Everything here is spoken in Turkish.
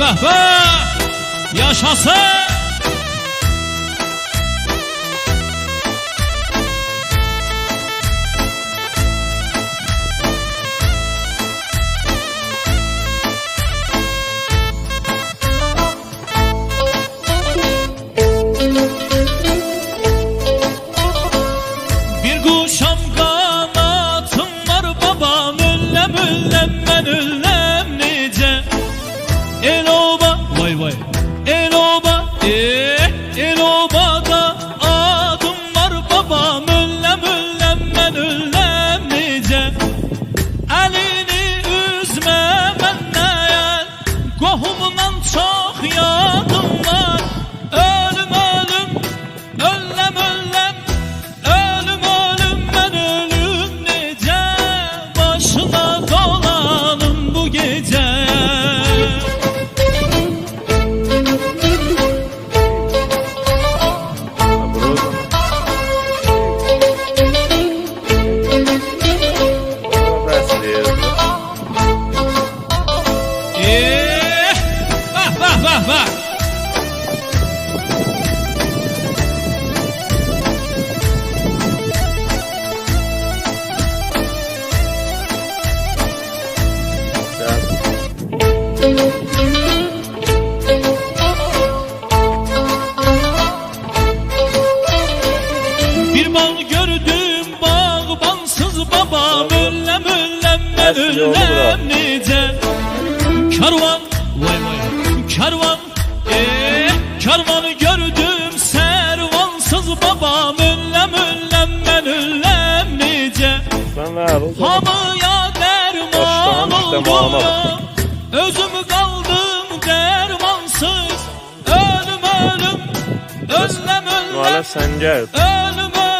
Vah vah yaşasın. Bir kuşam kanatım var babam, üllem üllem ben üllem nice. El oba vay vay, el oba el obada adım var babam, üllem üllem ben üllem nice. Elini üzme benden, kohumdan çok yadım var. Ölüm ölüm, öllem öllem, ölüm ölüm ben ölüm nice. Başına dolanım bu gece. Vah vah. Bir bağ gördüm bağbansız babam, üllem üllem ben üllem nice. Karvan vay vay karvan, karvanı gördüm servansız babam, üllem üllem ben üllem nice. Hamıya derman oldum, özüm kaldım dermansız. Ölüm ölüm, öllem öllem, ölüm ölüm.